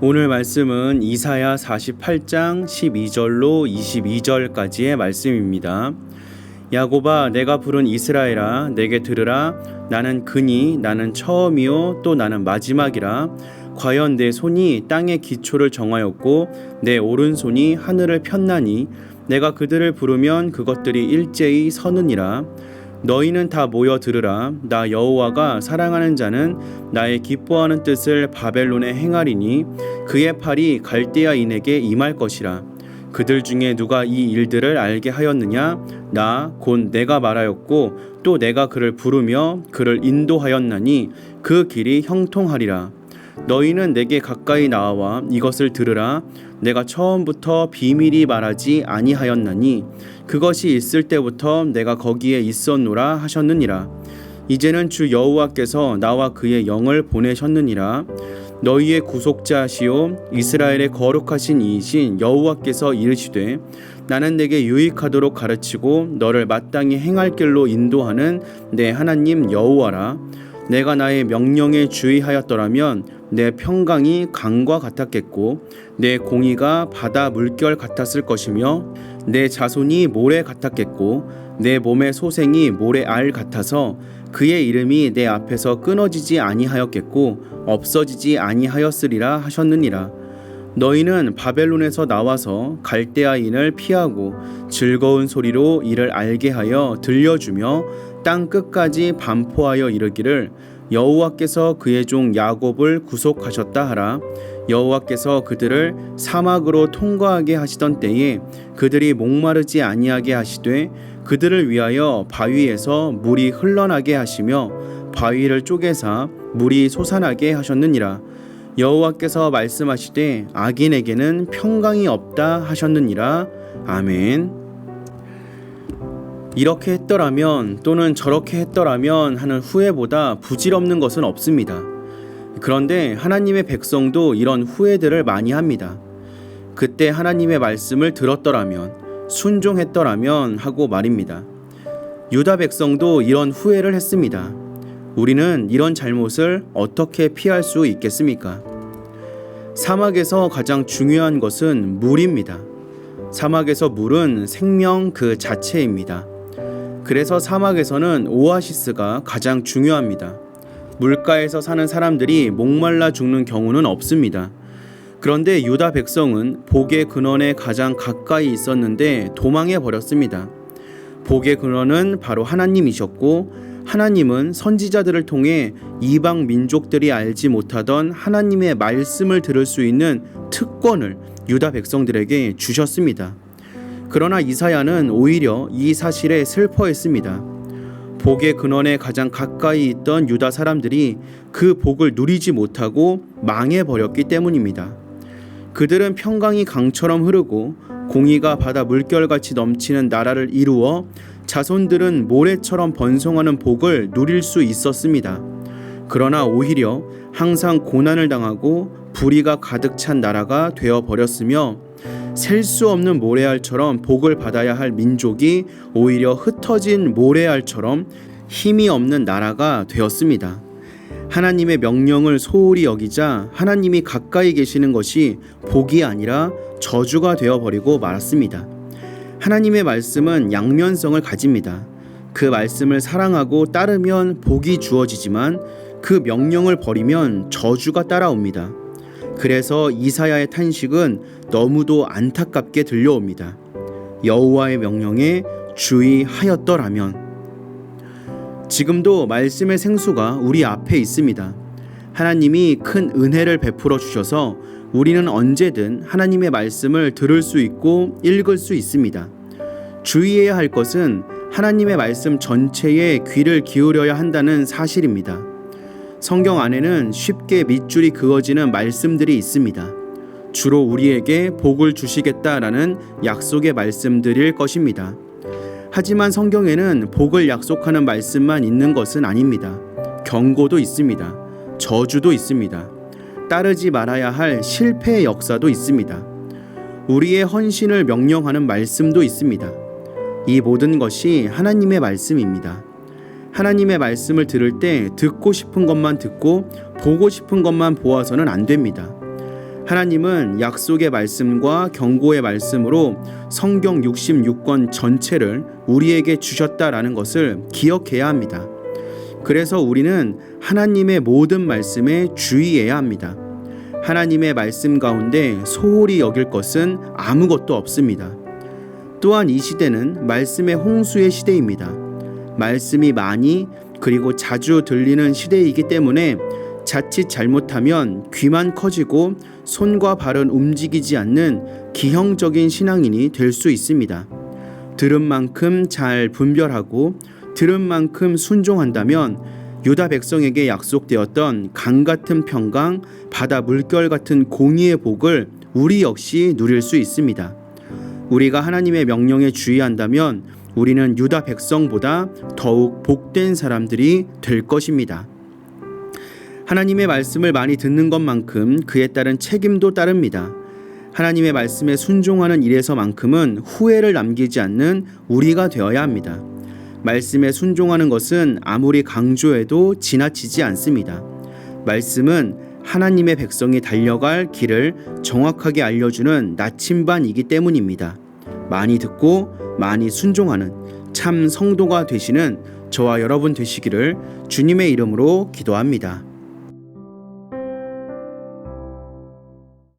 오늘 말씀은 이사야 48장 12절로 22절까지의 말씀입니다. 야곱아, 내가 부른 이스라엘아, 내게 들으라. 나는 그니, 나는 처음이요 또 나는 마지막이라. 과연 내 손이 땅의 기초를 정하였고 내 오른손이 하늘을 폈나니 내가 그들을 부르면 그것들이 일제히 서느니라. 너희는 다 모여 들으라. 나 여호와가 사랑하는 자는 나의 기뻐하는 뜻을 바벨론에 행하리니 그의 팔이 갈대아인에게 임할 것이라. 그들 중에 누가 이 일들을 알게 하였느냐? 나 곧 내가 말하였고 또 내가 그를 부르며 그를 인도하였나니 그 길이 형통하리라. 너희는 내게 가까이 나와 이것을 들으라. 내가 처음부터 비밀히 말하지 아니하였나니 그것이 있을 때부터 내가 거기에 있었노라 하셨느니라. 이제는 주 여호와께서 나와 그의 영을 보내셨느니라. 너희의 구속자시오 이스라엘의 거룩하신 이이신 여호와께서 이르시되 나는 내게 유익하도록 가르치고 너를 마땅히 행할 길로 인도하는 내 하나님 여호와라. 내가 나의 명령에 주의하였더라면 내 평강이 강과 같았겠고 내 공의가 바다 물결 같았을 것이며 내 자손이 모래 같았겠고 내 몸의 소생이 모래알 같아서 그의 이름이 내 앞에서 끊어지지 아니하였겠고 없어지지 아니하였으리라 하셨느니라. 너희는 바벨론에서 나와서 갈대아인을 피하고 즐거운 소리로 이를 알게 하여 들려주며 땅 끝까지 반포하여 이르기를 여호와께서 그의 종 야곱을 구속하셨다 하라. 여호와께서 그들을 사막으로 통과하게 하시던 때에 그들이 목마르지 아니하게 하시되 그들을 위하여 바위에서 물이 흘러나게 하시며 바위를 쪼개사 물이 솟아나게 하셨느니라. 여호와께서 말씀하시되 악인에게는 평강이 없다 하셨느니라. 아멘. 이렇게 했더라면 또는 저렇게 했더라면 하는 후회보다 부질없는 것은 없습니다. 그런데 하나님의 백성도 이런 후회들을 많이 합니다. 그때 하나님의 말씀을 들었더라면, 순종했더라면 하고 말입니다. 유다 백성도 이런 후회를 했습니다. 우리는 이런 잘못을 어떻게 피할 수 있겠습니까? 사막에서 가장 중요한 것은 물입니다. 사막에서 물은 생명 그 자체입니다. 그래서 사막에서는 오아시스가 가장 중요합니다. 물가에서 사는 사람들이 목말라 죽는 경우는 없습니다. 그런데 유다 백성은 복의 근원에 가장 가까이 있었는데 도망해 버렸습니다. 복의 근원은 바로 하나님이셨고 하나님은 선지자들을 통해 이방 민족들이 알지 못하던 하나님의 말씀을 들을 수 있는 특권을 유다 백성들에게 주셨습니다. 그러나 이사야는 오히려 이 사실에 슬퍼했습니다. 복의 근원에 가장 가까이 있던 유다 사람들이 그 복을 누리지 못하고 망해버렸기 때문입니다. 그들은 평강이 강처럼 흐르고 공의가 바다 물결같이 넘치는 나라를 이루어 자손들은 모래처럼 번성하는 복을 누릴 수 있었습니다. 그러나 오히려 항상 고난을 당하고 불의가 가득 찬 나라가 되어버렸으며 셀 수 없는 모래알처럼 복을 받아야 할 민족이 오히려 흩어진 모래알처럼 힘이 없는 나라가 되었습니다. 하나님의 명령을 소홀히 여기자 하나님이 가까이 계시는 것이 복이 아니라 저주가 되어버리고 말았습니다. 하나님의 말씀은 양면성을 가집니다. 그 말씀을 사랑하고 따르면 복이 주어지지만 그 명령을 버리면 저주가 따라옵니다. 그래서 이사야의 탄식은 너무도 안타깝게 들려옵니다. 여호와의 명령에 주의하였더라면. 지금도 말씀의 생수가 우리 앞에 있습니다. 하나님이 큰 은혜를 베풀어 주셔서 우리는 언제든 하나님의 말씀을 들을 수 있고 읽을 수 있습니다. 주의해야 할 것은 하나님의 말씀 전체에 귀를 기울여야 한다는 사실입니다. 성경 안에는 쉽게 밑줄이 그어지는 말씀들이 있습니다. 주로 우리에게 복을 주시겠다라는 약속의 말씀들일 것입니다. 하지만 성경에는 복을 약속하는 말씀만 있는 것은 아닙니다. 경고도 있습니다. 저주도 있습니다. 따르지 말아야 할 실패의 역사도 있습니다. 우리의 헌신을 명령하는 말씀도 있습니다. 이 모든 것이 하나님의 말씀입니다. 하나님의 말씀을 들을 때 듣고 싶은 것만 듣고 보고 싶은 것만 보아서는 안 됩니다. 하나님은 약속의 말씀과 경고의 말씀으로 성경 66권 전체를 우리에게 주셨다라는 것을 기억해야 합니다. 그래서 우리는 하나님의 모든 말씀에 주의해야 합니다. 하나님의 말씀 가운데 소홀히 여길 것은 아무것도 없습니다. 또한 이 시대는 말씀의 홍수의 시대입니다. 말씀이 많이 그리고 자주 들리는 시대이기 때문에 자칫 잘못하면 귀만 커지고 손과 발은 움직이지 않는 기형적인 신앙인이 될 수 있습니다. 들은 만큼 잘 분별하고 들은 만큼 순종한다면 유다 백성에게 약속되었던 강 같은 평강, 바다 물결 같은 공의의 복을 우리 역시 누릴 수 있습니다. 우리가 하나님의 명령에 주의한다면 우리는 유다 백성보다 더욱 복된 사람들이 될 것입니다. 하나님의 말씀을 많이 듣는 것만큼 그에 따른 책임도 따릅니다. 하나님의 말씀에 순종하는 일에서만큼은 후회를 남기지 않는 우리가 되어야 합니다. 말씀에 순종하는 것은 아무리 강조해도 지나치지 않습니다. 말씀은 하나님의 백성이 달려갈 길을 정확하게 알려주는 나침반이기 때문입니다. 많이 듣고 많이 순종하는 참 성도가 되시는 저와 여러분 되시기를 주님의 이름으로 기도합니다.